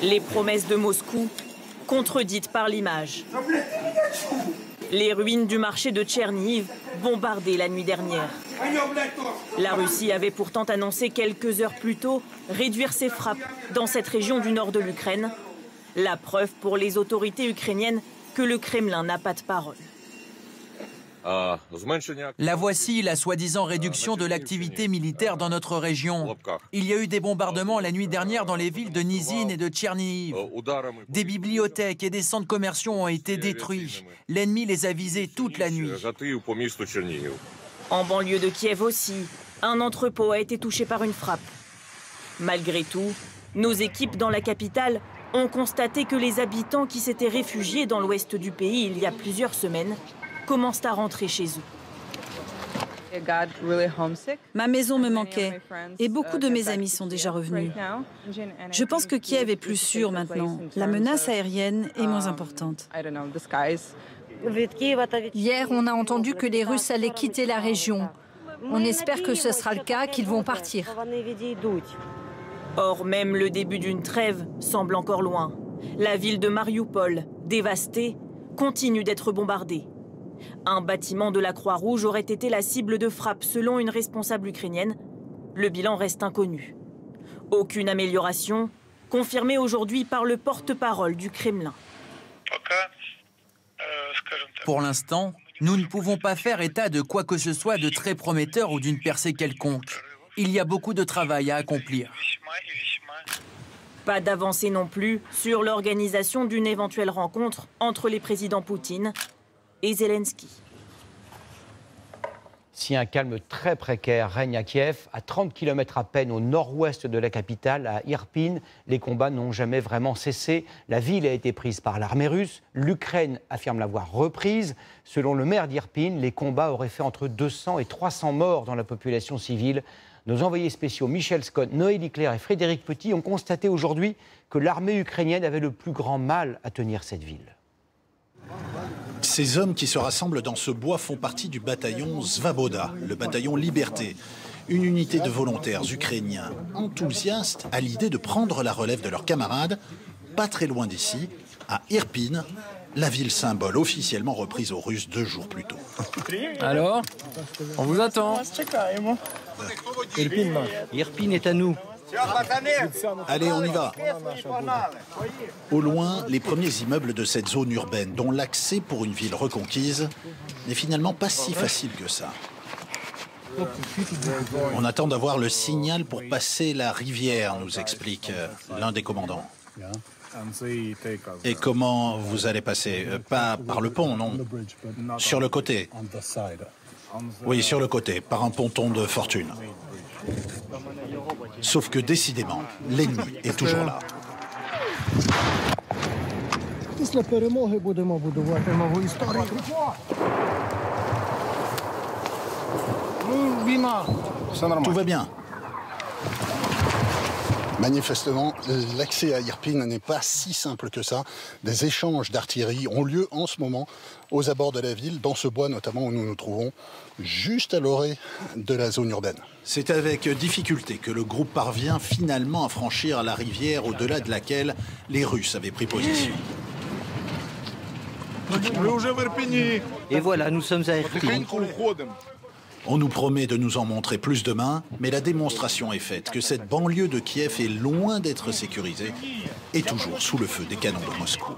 Les promesses de Moscou contredites par l'image. Les ruines du marché de Tchernihiv bombardées la nuit dernière. La Russie avait pourtant annoncé quelques heures plus tôt réduire ses frappes dans cette région du nord de l'Ukraine. La preuve pour les autorités ukrainiennes que le Kremlin n'a pas de parole. La voici, la soi-disant réduction de l'activité militaire dans notre région. Il y a eu des bombardements la nuit dernière dans les villes de Nizhyn et de Tchernihiv. Des bibliothèques et des centres commerciaux ont été détruits. L'ennemi les a visés toute la nuit. En banlieue de Kiev aussi, un entrepôt a été touché par une frappe. Malgré tout, nos équipes dans la capitale ont constaté que les habitants qui s'étaient réfugiés dans l'ouest du pays il y a plusieurs semaines commencent à rentrer chez eux. Ma maison me manquait et beaucoup de mes amis sont déjà revenus. Je pense que Kiev est plus sûr maintenant. La menace aérienne est moins importante. Hier, on a entendu que les Russes allaient quitter la région. On espère que ce sera le cas, qu'ils vont partir. Or, même le début d'une trêve semble encore loin. La ville de Marioupol, dévastée, continue d'être bombardée. Un bâtiment de la Croix-Rouge aurait été la cible de frappe selon une responsable ukrainienne. Le bilan reste inconnu. Aucune amélioration, confirmée aujourd'hui par le porte-parole du Kremlin. Pour l'instant, nous ne pouvons pas faire état de quoi que ce soit de très prometteur ou d'une percée quelconque. Il y a beaucoup de travail à accomplir. Pas d'avancée non plus sur l'organisation d'une éventuelle rencontre entre les présidents Poutine et Zelensky. Si un calme très précaire règne à Kiev, à 30 km à peine au nord-ouest de la capitale, à Irpin, les combats n'ont jamais vraiment cessé. La ville a été prise par l'armée russe. L'Ukraine affirme l'avoir reprise. Selon le maire d'Irpin, les combats auraient fait entre 200 et 300 morts dans la population civile. Nos envoyés spéciaux Michel Scott, Noélie Claire et Frédéric Petit ont constaté aujourd'hui que l'armée ukrainienne avait le plus grand mal à tenir cette ville. Ces hommes qui se rassemblent dans ce bois font partie du bataillon Svaboda, le bataillon Liberté, une unité de volontaires ukrainiens enthousiastes à l'idée de prendre la relève de leurs camarades, pas très loin d'ici, à Irpin, la ville symbole officiellement reprise aux Russes 2 jours plus tôt. Alors, on vous attend. Irpin est à nous. Allez, on y va. Au loin, les premiers immeubles de cette zone urbaine, dont l'accès pour une ville reconquise n'est finalement pas si facile que ça. On attend d'avoir le signal pour passer la rivière, nous explique l'un des commandants. Et comment vous allez passer? Pas par le pont, non? Sur le côté? Oui, sur le côté, par un ponton de fortune. Sauf que décidément, l'ennemi est toujours là. Tout va bien. Manifestement, l'accès à Irpin n'est pas si simple que ça. Des échanges d'artillerie ont lieu en ce moment aux abords de la ville, dans ce bois notamment où nous nous trouvons, juste à l'orée de la zone urbaine. C'est avec difficulté que le groupe parvient finalement à franchir la rivière au-delà de laquelle les Russes avaient pris position. Et voilà, nous sommes à Irpin. On nous promet de nous en montrer plus demain, mais la démonstration est faite que cette banlieue de Kiev est loin d'être sécurisée et toujours sous le feu des canons de Moscou.